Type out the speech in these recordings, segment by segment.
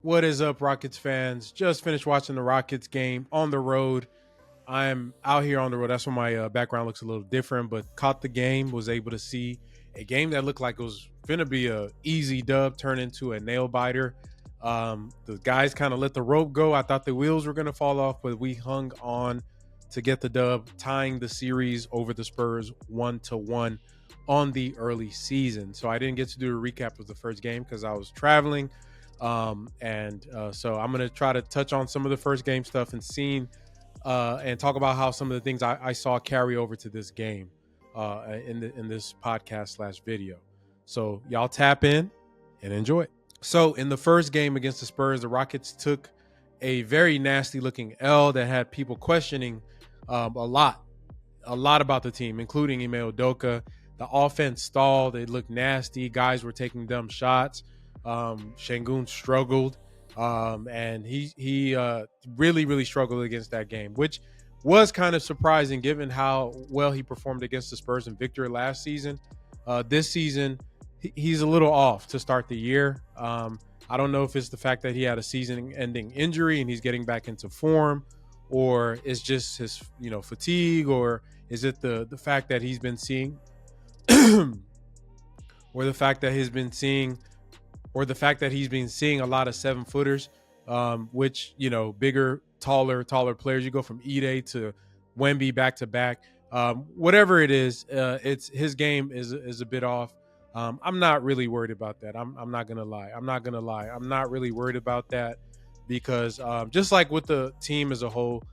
What is up, Rockets fans? Just finished watching the Rockets game on the road. I'm out here on the road. That's why my background looks a little different, but caught the game, was able to see a game that looked like it was going to be a easy dub turn into a nail biter. The guys kind of let the rope go. I thought the wheels were going to fall off, but we hung on to get the dub, tying the series over the Spurs 1-1 on the early season. So I didn't get to do a recap of the first game because I was traveling. So I'm going to try to touch on some of the first game stuff and talk about how some of the things I saw carry over to this game in this podcast / video. So y'all tap in and enjoy. So in the first game against the Spurs, the Rockets took a very nasty looking L that had people questioning a lot about the team, including Ime Udoka. The offense stalled. It looked nasty. Guys were taking dumb shots. Şengün struggled. And he really struggled against that game, which was kind of surprising given how well he performed against the Spurs and Victor last season. This season, he's a little off to start the year. I don't know if it's the fact that he had a season-ending injury and he's getting back into form, or it's just his fatigue, or is it the fact that he's been seeing, or the fact that he's been seeing a lot of 7-footers, which, bigger, taller players. You go from Ide to Wemby back to back. Whatever it is, it's his game is a bit off. I'm not really worried about that. I'm not gonna lie. I'm not really worried about that because just like with the team as a whole,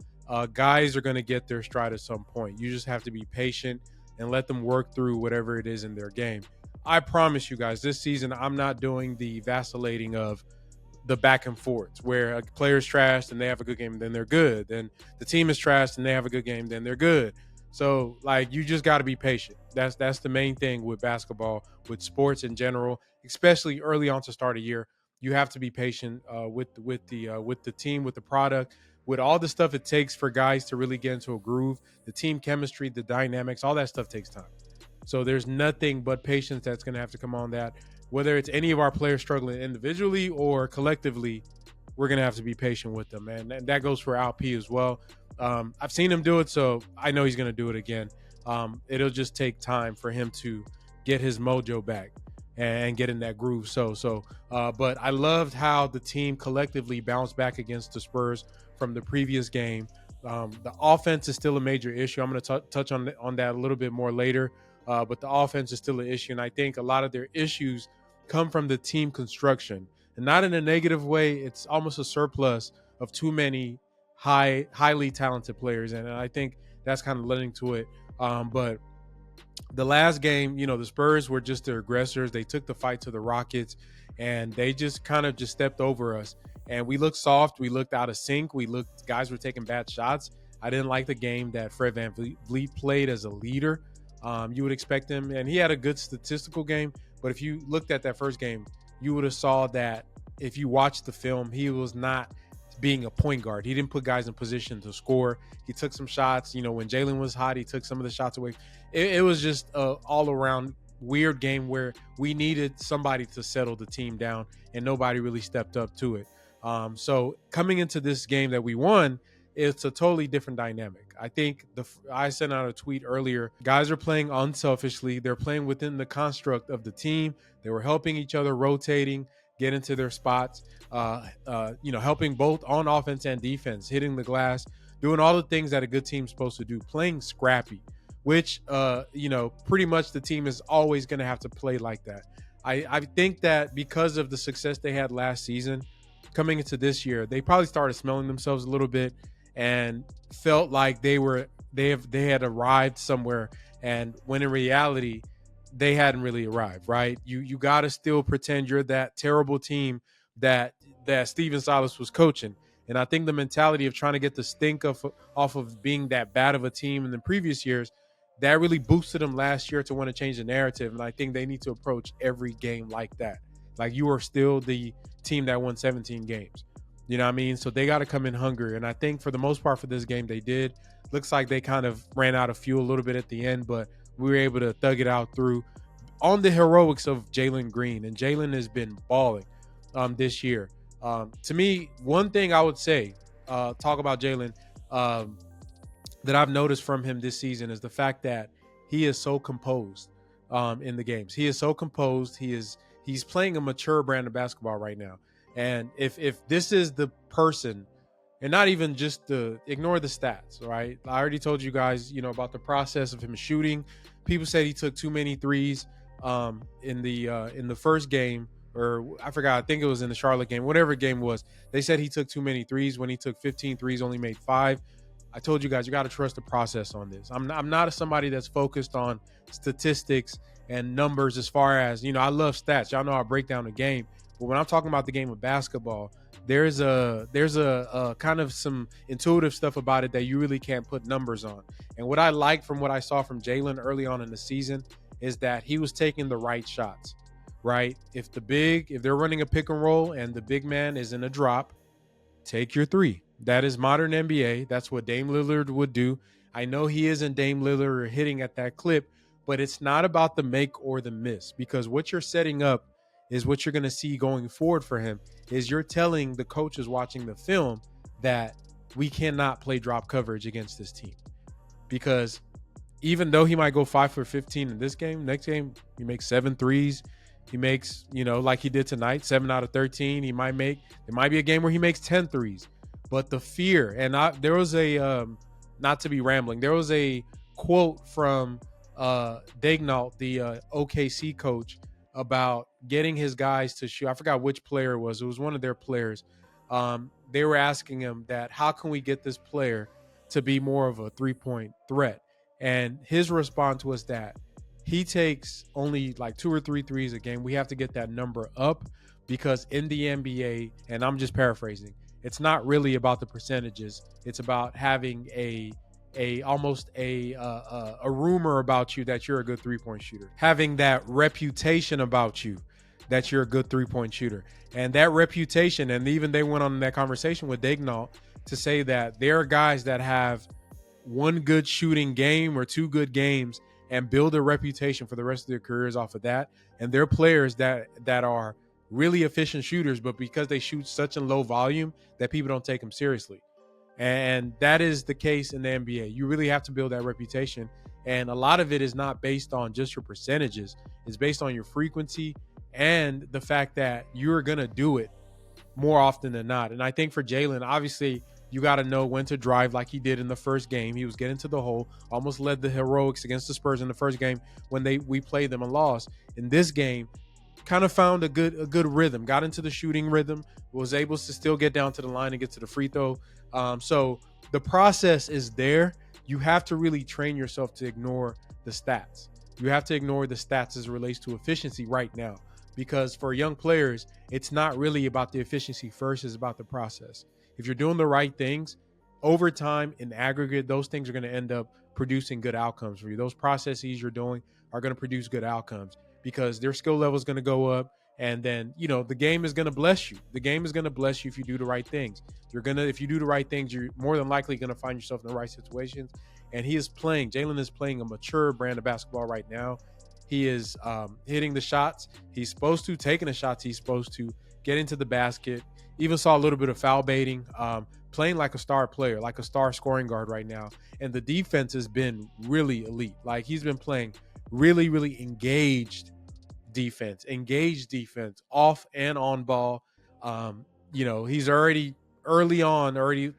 guys are gonna get their stride at some point. You just have to be patient and let them work through whatever it is in their game. I promise you guys, this season I'm not doing the vacillating of the back and forths where a player's trashed and they have a good game, then they're good. Then the team is trashed and they have a good game, then they're good. So, you just got to be patient. That's the main thing with basketball, with sports in general, especially early on to start a year. You have to be patient with the team, with the product, with all the stuff it takes for guys to really get into a groove. The team chemistry, the dynamics, all that stuff takes time. So there's nothing but patience that's going to have to come on that. Whether it's any of our players struggling individually or collectively, we're going to have to be patient with them, man. And that goes for Alp as well. I've seen him do it, so I know he's going to do it again. It'll just take time for him to get his mojo back and get in that groove. But I loved how the team collectively bounced back against the Spurs from the previous game. The offense is still a major issue. I'm going to touch on that a little bit more later. But the offense is still an issue, and I think a lot of their issues come from the team construction, and not in a negative way. It's almost a surplus of too many highly talented players, and I think that's kind of leading to it. But the last game, the Spurs were just the aggressors. They took the fight to the Rockets, and they just kind of just stepped over us. And we looked soft. We looked out of sync. Guys were taking bad shots. I didn't like the game that Fred VanVleet played as a leader. You would expect him, and he had a good statistical game. But if you looked at that first game, you would have saw that if you watched the film, he was not being a point guard. He didn't put guys in position to score. He took some shots. When Jalen was hot, he took some of the shots away. It was just an all-around weird game where we needed somebody to settle the team down, and nobody really stepped up to it. So coming into this game that we won, it's a totally different dynamic. I think I sent out a tweet earlier. Guys are playing unselfishly. They're playing within the construct of the team. They were helping each other, rotating, get into their spots, helping both on offense and defense, hitting the glass, doing all the things that a good team's supposed to do, playing scrappy, which, pretty much the team is always going to have to play like that. I think that because of the success they had last season, coming into this year, they probably started smelling themselves a little bit and felt like they had arrived somewhere, and when in reality they hadn't really arrived. Right? You got to still pretend you're that terrible team that Steven Silas was coaching. And I think the mentality of trying to get the stink off of being that bad of a team in the previous years, that really boosted them last year to want to change the narrative. And I think they need to approach every game like that. Like, you are still the team that won 17 games. You know what I mean? So they got to come in hungry. And I think for the most part for this game, they did. Looks like they kind of ran out of fuel a little bit at the end, but we were able to thug it out through on the heroics of Jalen Green. And Jalen has been balling this year. To me, one thing I would say, talk about Jalen, um, that I've noticed from him this season is the fact that he is so composed in the games. He is so composed. He's playing a mature brand of basketball right now. And if this is the person, and not even just ignore the stats, right? I already told you guys, about the process of him shooting. People said he took too many threes in the first game, or I forgot. I think it was in the Charlotte game, whatever game it was. They said he took too many threes. When he took 15 threes, only made 5. I told you guys, you got to trust the process on this. I'm not somebody that's focused on statistics and numbers as far as, I love stats. Y'all know I break down the game. But when I'm talking about the game of basketball, there's a kind of some intuitive stuff about it that you really can't put numbers on. And what I liked from what I saw from Jalen early on in the season is that he was taking the right shots, right? If they're running a pick and roll and the big man is in a drop, take your 3. That is modern NBA. That's what Dame Lillard would do. I know he isn't Dame Lillard or hitting at that clip, but it's not about the make or the miss, because what you're setting up is what you're going to see going forward for him is you're telling the coaches watching the film that we cannot play drop coverage against this team, because even though he might go 5 for 15 in this game, next game he makes 7 threes. He makes, like he did tonight, 7 out of 13. There might be a game where he makes 10 threes. But the fear, and there was not to be rambling, there was a quote from Daignault, the OKC coach, about getting his guys to shoot. I forgot which player it was. It was one of their players. They were asking him that, how can we get this player to be more of a 3-point threat? And his response was that he takes only like 2 or 3 threes a game. We have to get that number up, because in the NBA, and I'm just paraphrasing, it's not really about the percentages. It's about having almost a rumor about you that you're a good 3-point shooter, having that reputation about you that you're a good 3-point shooter. And that reputation, and even they went on that conversation with Daignault to say that there are guys that have one good shooting game or 2 good games and build a reputation for the rest of their careers off of that. And they're players that are really efficient shooters, but because they shoot such a low volume that people don't take them seriously. And that is the case in the NBA. You really have to build that reputation. And a lot of it is not based on just your percentages. It's based on your frequency and the fact that you're going to do it more often than not. And I think for Jalen, obviously, you got to know when to drive, like he did in the first game. He was getting to the hole, almost led the heroics against the Spurs in the first game when we played them and lost. In this game, kind of found a good rhythm, got into the shooting rhythm, was able to still get down to the line and get to the free throw. So the process is there. You have to really train yourself to ignore the stats. You have to ignore the stats as it relates to efficiency right now, because for young players, it's not really about the efficiency first, it's about the process. If you're doing the right things, over time, in aggregate, those things are going to end up producing good outcomes for you. Those processes you're doing are going to produce good outcomes because their skill level is going to go up. And then, the game is going to bless you. The game is going to bless you if you do the right things. If you do the right things, you're more than likely going to find yourself in the right situations. And Jalen is playing a mature brand of basketball right now. He is hitting the shots he's supposed to, taking the shots he's supposed to, get into the basket. Even saw a little bit of foul baiting, playing like a star player, like a star scoring guard right now. And the defense has been really elite. Like, he's been playing really, really engaged defense off and on ball. He's already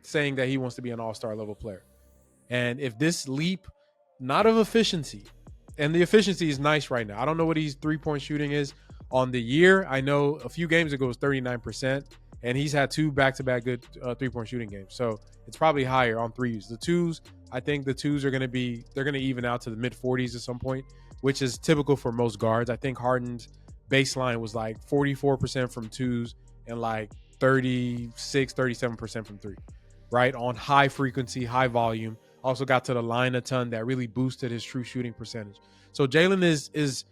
saying that he wants to be an all-star level player. And if this leap, not of efficiency, and the efficiency is nice right now. I don't know what his 3-point shooting is on the year. I know a few games ago it was 39%, and he's had 2 back-to-back good 3-point shooting games. So it's probably higher on threes. The twos, I think the twos are going to even out to the mid-40s at some point, which is typical for most guards. I think Harden's baseline was like 44% from twos and like 37% from three, right? On high frequency, high volume. Also got to the line a ton. That really boosted his true shooting percentage. So Jalen is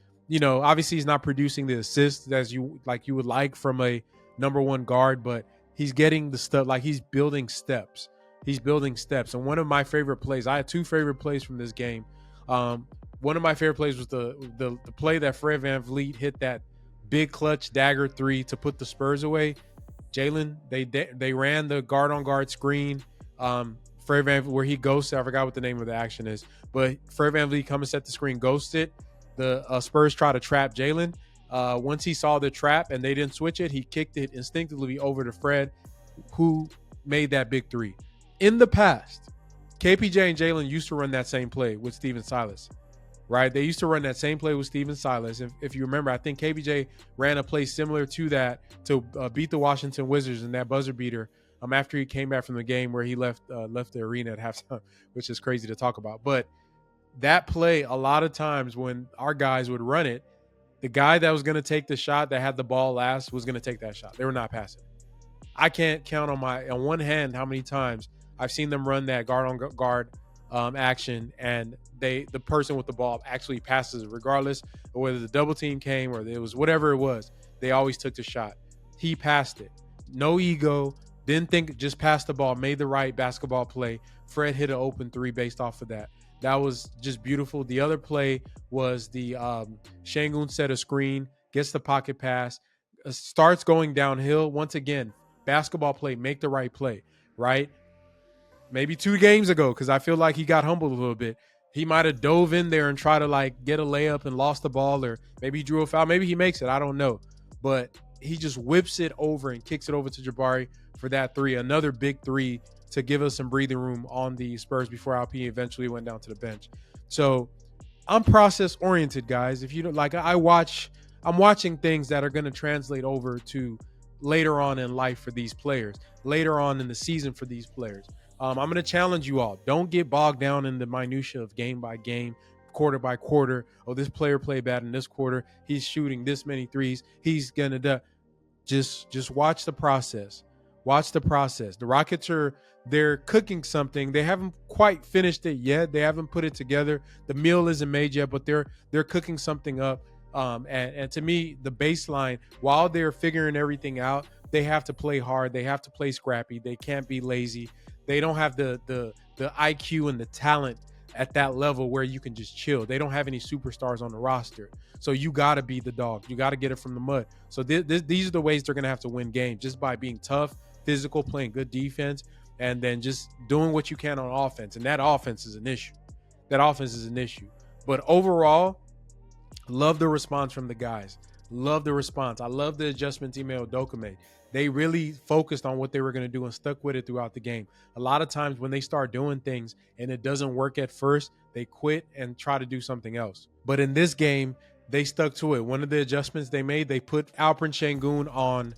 obviously he's not producing the assists as you would like from a number one guard, but he's getting the stuff, like he's building steps. And one of my favorite plays, I had 2 favorite plays from this game. One of my favorite plays was the play that Fred VanVleet hit that big clutch dagger 3 to put the Spurs away. Jalen, they ran the guard on guard screen. Fred VanVleet, where he ghosted. I forgot what the name of the action is, but Fred VanVleet come and set the screen, ghosted. The Spurs try to trap Jalen. Once he saw the trap and they didn't switch it, he kicked it instinctively over to Fred, who made that big three. In the past, KPJ and Jalen used to run that same play with Steven Silas, right? They used to run that same play with Steven Silas. If you remember, I think KPJ ran a play similar to that to beat the Washington Wizards in that buzzer beater after he came back from the game where he left the arena at halftime, which is crazy to talk about. But that play, a lot of times when our guys would run it, the guy that was going to take the shot that had the ball last was going to take that shot. They were not passing. I can't count on one hand how many times I've seen them run that guard on guard action, and the person with the ball actually passes it, regardless of whether the double team came or it was whatever it was. They always took the shot. He passed it. No ego. Didn't think, just passed the ball, made the right basketball play. Fred hit an open three based off of that. That was just beautiful. The other play was the Şengün set a screen, gets the pocket pass, starts going downhill. Once again, basketball play, make the right play, right? Maybe 2 games ago, because I feel like he got humbled a little bit. He might have dove in there and tried to like get a layup and lost the ball, or maybe he drew a foul. Maybe he makes it. I don't know. But he just whips it over and kicks it over to Jabari for that three. Another big three to give us some breathing room on the Spurs before Alpine eventually went down to the bench. So I'm process oriented, guys. If you don't like, I'm watching things that are going to translate over to later on in life for these players, later on in the season for these players. I'm going to challenge you all. Don't get bogged down in the minutia of game by game, quarter by quarter. Oh, this player played bad in this quarter. He's shooting this many threes. He's going to just watch the process. Watch the process. The Rockets they're cooking something. They haven't quite finished it yet. They haven't put it together. The meal isn't made yet, but they're cooking something up. And to me, the baseline, while they're figuring everything out, they have to play hard. They have to play scrappy. They can't be lazy. They don't have the IQ and the talent at that level where you can just chill. They don't have any superstars on the roster. So you got to be the dog. You got to get it from the mud. So these are the ways they're going to have to win games, just by being tough, physical, playing good defense, and then just doing what you can on offense. And that offense is an issue. But overall, love the response from the guys. Love the response. I love the adjustments Ime Udoka made. They really focused on what they were going to do and stuck with it throughout the game. A lot of times when they start doing things and it doesn't work at first, they quit and try to do something else. But in this game, they stuck to it. One of the adjustments they made, they put Alperen Şengün on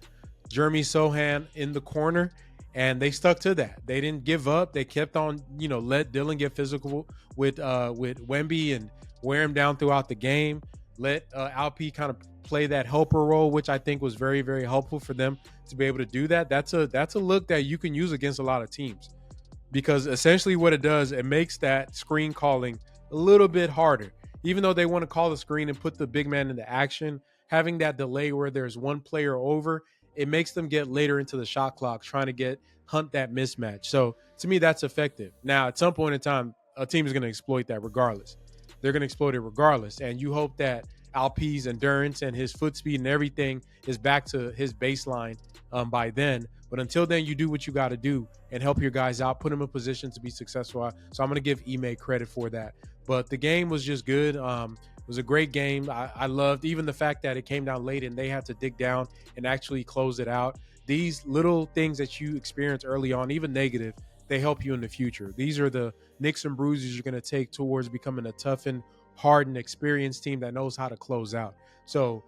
Jeremy Sohan in the corner, and they stuck to that. They didn't give up. They kept on, let Dillon get physical with Wemby and wear him down throughout the game. Let Alp kind of play that helper role, which I think was very, very helpful for them to be able to do that. That's a look that you can use against a lot of teams, because essentially what it does, it makes that screen calling a little bit harder. Even though they want to call the screen and put the big man into action, having that delay where there's one player over, it makes them get later into the shot clock trying to hunt that mismatch. So to me, that's effective. Now, at some point in time, a team is going to exploit that regardless. They're going to exploit it regardless. And you hope that Alp's endurance and his foot speed and everything is back to his baseline by then. But until then, you do what you got to do and help your guys out, put them in position to be successful. So I'm going to give Ime credit for that. But the game was just good. It was a great game. I loved even the fact that it came down late and they had to dig down and actually close it out. These little things that you experience early on, even negative, they help you in the future. These are the nicks and bruises you're going to take towards becoming a toughened, hardened, experienced team that knows how to close out. So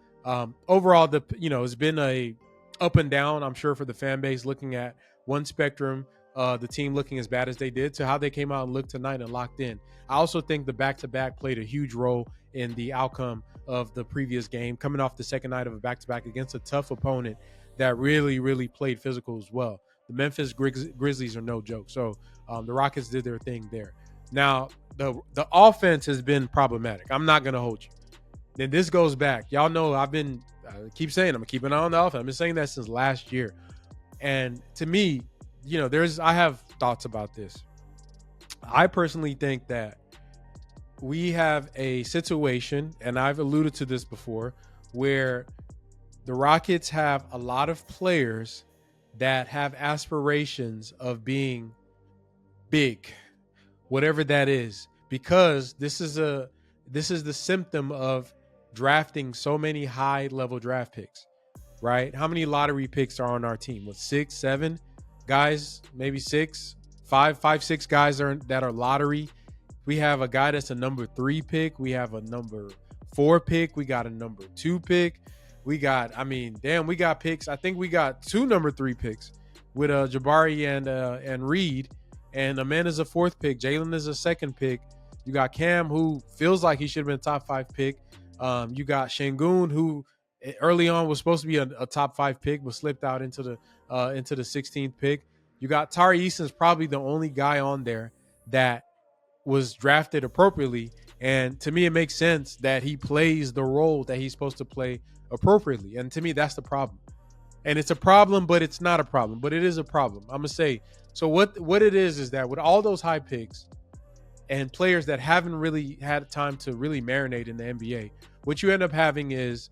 overall, it's been a up and down, I'm sure, for the fan base, looking at one spectrum, the team looking as bad as they did, to how they came out and looked tonight and locked in. I also think the back-to-back played a huge role in the outcome of the previous game, coming off the second night of a back-to-back against a tough opponent that really, really played physical as well. The Memphis Grizzlies are no joke. So the Rockets did their thing there. Now, the offense has been problematic. I'm not going to hold you. Then this goes back. Y'all know I keep saying I'm keeping an eye on the offense. I've been saying that since last year. And to me, I have thoughts about this. I personally think that we have a situation, and I've alluded to this before, where the Rockets have a lot of players that have aspirations of being big, whatever that is, because this is the symptom of drafting so many high level draft picks, right? How many lottery picks are on our team? What, 6, 7 guys? Maybe six, five, 6 guys that are lottery. We have a guy that's a number 3 pick. We have a number 4 pick. We got a number 2 pick. We got, we got picks. I think we got 2 number 3 picks with Jabari and Reed, and Amanda's a 4th pick. Jalen is a 2nd pick. You got Cam, who feels like he should have been a top 5 pick. You got Şengün, who early on was supposed to be a top 5 pick, but slipped out into the 16th pick. You got Tari Eason's probably the only guy on there that was drafted appropriately. And to me, it makes sense that he plays the role that he's supposed to play appropriately. And to me, that's the problem. And it's a problem, but it's not a problem. But it is a problem. I'm going to say, so what it is that with all those high picks and players that haven't really had time to really marinate in the NBA, what you end up having is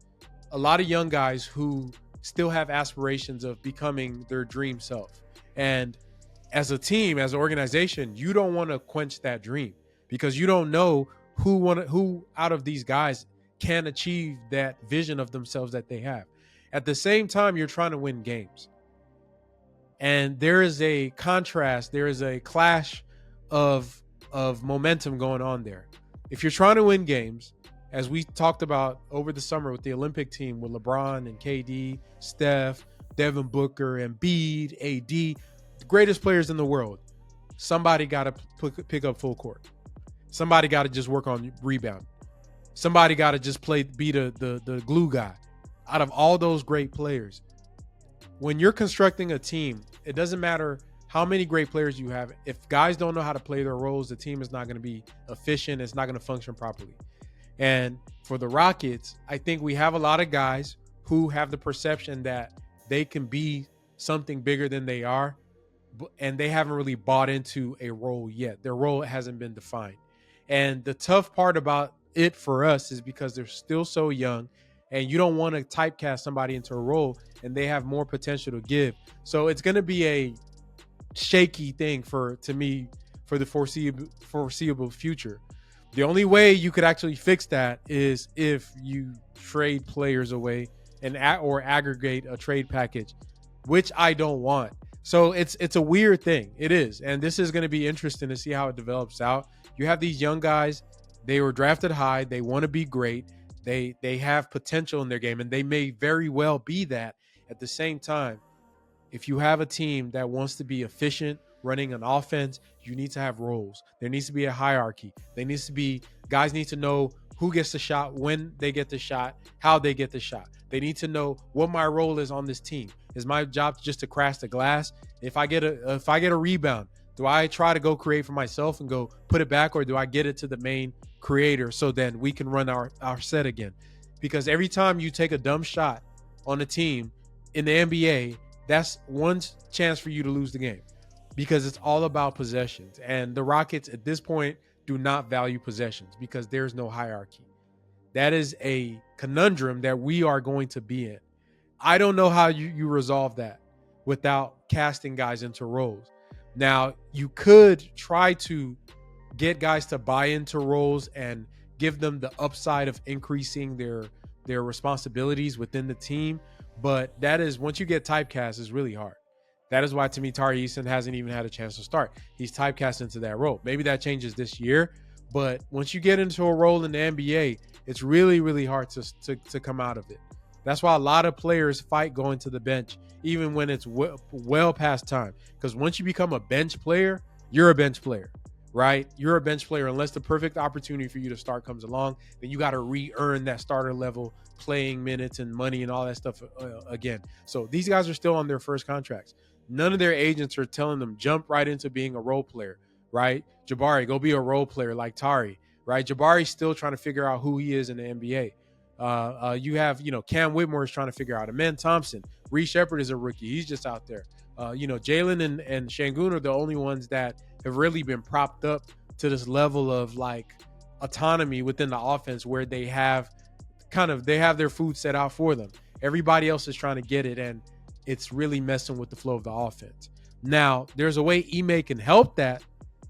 a lot of young guys who still have aspirations of becoming their dream self. And as a team, as an organization, you don't want to quench that dream because you don't know who out of these guys can achieve that vision of themselves that they have. At the same time, you're trying to win games. And there is a contrast, there is a clash of momentum going on there. If you're trying to win games, as we talked about over the summer with the Olympic team with LeBron and KD, Steph, Devin Booker, Embiid, AD, the greatest players in the world, somebody got to pick up full court. Somebody got to just work on rebound. Somebody got to just be the glue guy. Out of all those great players, when you're constructing a team, it doesn't matter how many great players you have. If guys don't know how to play their roles, the team is not going to be efficient. It's not going to function properly. And for the Rockets, I think we have a lot of guys who have the perception that they can be something bigger than they are, and they haven't really bought into a role yet. Their role hasn't been defined. And the tough part about it for us is because they're still so young, and you don't want to typecast somebody into a role and they have more potential to give. So it's going to be a shaky thing for the foreseeable future. The only way you could actually fix that is if you trade players away or aggregate a trade package, which I don't want. So it's a weird thing. It is. And this is going to be interesting to see how it develops out. You have these young guys. They were drafted high. They want to be great. They have potential in their game, and they may very well be that. At the same time, if you have a team that wants to be efficient running an offense, you need to have roles. There needs to be a hierarchy. Guys need to know who gets the shot, when they get the shot, how they get the shot. They need to know what my role is on this team. Is my job just to crash the glass? If I get a rebound, do I try to go create for myself and go put it back, or do I get it to the main creator so then we can run our set again? Because every time you take a dumb shot on a team in the NBA, that's one chance for you to lose the game, because it's all about possessions. And the Rockets at this point do not value possessions because there's no hierarchy. That is a conundrum that we are going to be in. I don't know how you resolve that without casting guys into roles. Now, you could try to get guys to buy into roles and give them the upside of increasing their responsibilities within the team. But that is, once you get typecast, is really hard. That is why, to me, Tari Eason hasn't even had a chance to start. He's typecast into that role. Maybe that changes this year. But once you get into a role in the NBA, it's really, really hard to come out of it. That's why a lot of players fight going to the bench, even when it's well past time. Because once you become a bench player, you're a bench player, right? You're a bench player unless the perfect opportunity for you to start comes along. Then you got to re-earn that starter level playing minutes and money and all that stuff again. So these guys are still on their first contracts. None of their agents are telling them jump right into being a role player, right? Jabari, go be a role player like Tari, right? Jabari's still trying to figure out who he is in the NBA. You have, Cam Whitmore is trying to figure out. Amen Thompson, Reed Shepherd is a rookie. He's just out there. Jalen and Şengün are the only ones that have really been propped up to this level of like autonomy within the offense where they have their food set out for them. Everybody else is trying to get it. And it's really messing with the flow of the offense. Now, there's a way Ime can help that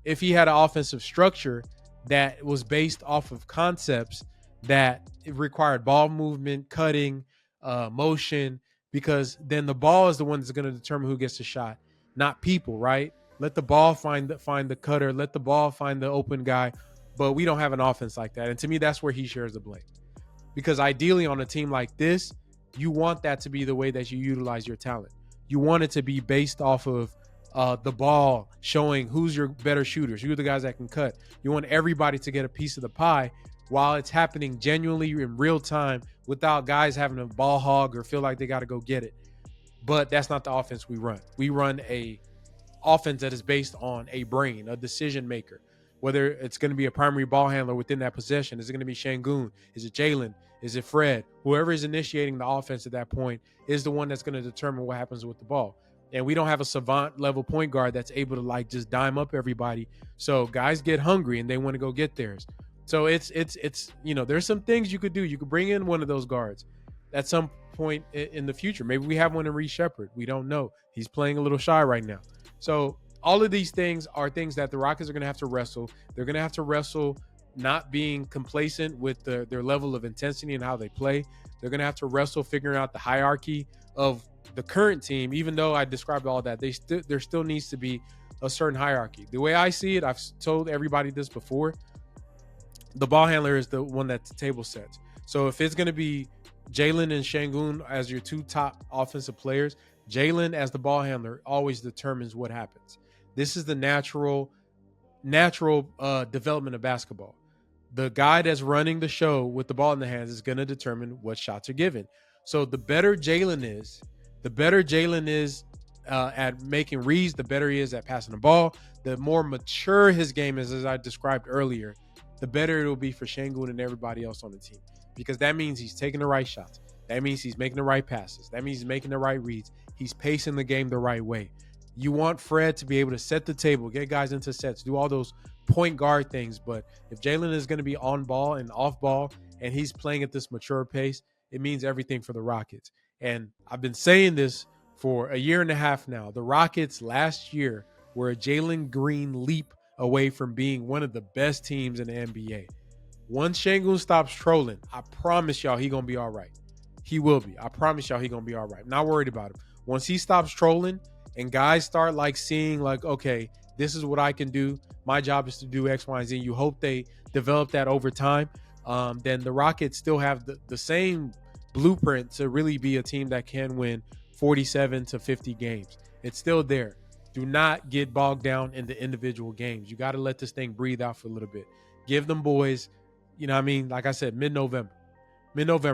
if he had an offensive structure that was based off of concepts that required ball movement, cutting, motion, because then the ball is the one that's going to determine who gets the shot, not people, right? Let the ball find the cutter, let the ball find the open guy, but we don't have an offense like that. And to me, that's where he shares the blame. Because ideally on a team like this, you want that to be the way that you utilize your talent. You want it to be based off of the ball showing who's your better shooters, who are the guys that can cut. You want everybody to get a piece of the pie while it's happening genuinely in real time without guys having a ball hog or feel like they got to go get it. But that's not the offense we run. We run a offense that is based on a brain, a decision maker. Whether it's going to be a primary ball handler within that possession, is it going to be Şengün? Is it Jalen? Is it Fred? Whoever is initiating the offense at that point is the one that's going to determine what happens with the ball. And we don't have a savant level point guard that's able to like just dime up everybody. So guys get hungry and they want to go get theirs. So it's there's some things you could do. You could bring in one of those guards at some point in the future. Maybe we have one in Reece Shepherd. We don't know. He's playing a little shy right now. So all of these things are things that the Rockets are going to have to wrestle. They're going to have to wrestle not being complacent with their level of intensity and how they play. They're going to have to wrestle figuring out the hierarchy of the current team. Even though I described all that, there still needs to be a certain hierarchy. The way I see it, I've told everybody this before, the ball handler is the one that the table sets. So if it's going to be Jalen and Şengün as your two top offensive players, Jalen as the ball handler always determines what happens. This is the natural development of basketball. The guy that's running the show with the ball in the hands is going to determine what shots are given. So the better Jalen is at making reads, the better he is at passing the ball. The more mature his game is, as I described earlier, the better it will be for Şengün and everybody else on the team. Because that means he's taking the right shots. That means he's making the right passes. That means he's making the right reads. He's pacing the game the right way. You want Fred to be able to set the table, get guys into sets, do all those point guard things. But if Jalen is going to be on ball and off ball and he's playing at this mature pace, it means everything for the Rockets. And I've been saying this for a year and a half now. The Rockets last year were a Jalen Green leap away from being one of the best teams in the NBA. Once Şengün stops trolling, I promise y'all he going to be all right. He will be. I promise y'all he going to be all right. Not worried about him. Once he stops trolling and guys start like seeing like, okay, this is what I can do. My job is to do X, Y, and Z. You hope they develop that over time. Then the Rockets still have the same blueprint to really be a team that can win 47 to 50 games. It's still there. Do not get bogged down in the individual games. You got to let this thing breathe out for a little bit. Give them boys, like I said, mid-November.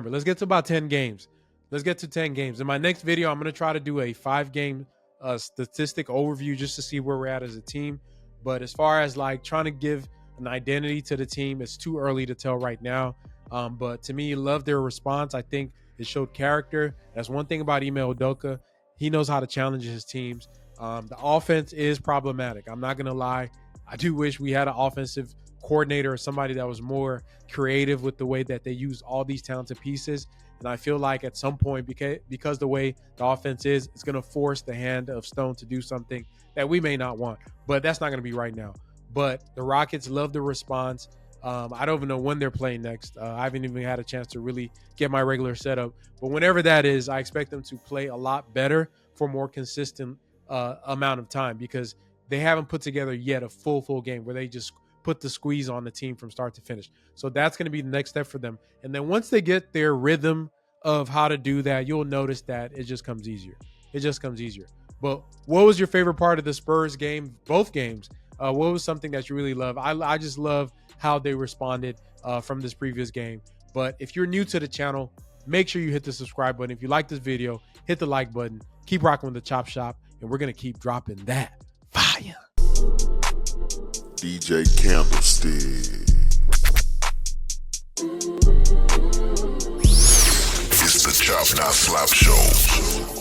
Let's get to about 10 games. Let's get to 10 games. In my next video, I'm going to try to do a 5-game statistic overview just to see where we're at as a team. But as far as like trying to give an identity to the team, it's too early to tell right now. But to me, love their response. I think it showed character. That's one thing about Ime Udoka. He knows how to challenge his teams. The offense is problematic. I'm not going to lie. I do wish we had an offensive coordinator or somebody that was more creative with the way that they use all these talented pieces. And I feel like at some point, because the way the offense is, it's going to force the hand of Stone to do something that we may not want. But that's not going to be right now. But the Rockets love the response. I don't even know when they're playing next. I haven't even had a chance to really get my regular setup. But whenever that is, I expect them to play a lot better for more consistent amount of time, because they haven't put together yet a full game where they just put the squeeze on the team from start to finish. So that's going to be the next step for them. And then once they get their rhythm of how to do that, you'll notice that it just comes easier. But what was your favorite part of the Spurs game, both games? What was something that you really love? I just love how they responded from this previous game. But if you're new to the channel, make sure you hit the subscribe button. If you like this video, hit the like button. Keep rocking with the Chop Shop, and we're going to keep dropping that fire. DJ Candlestick. It's the Chop Not Slap Show.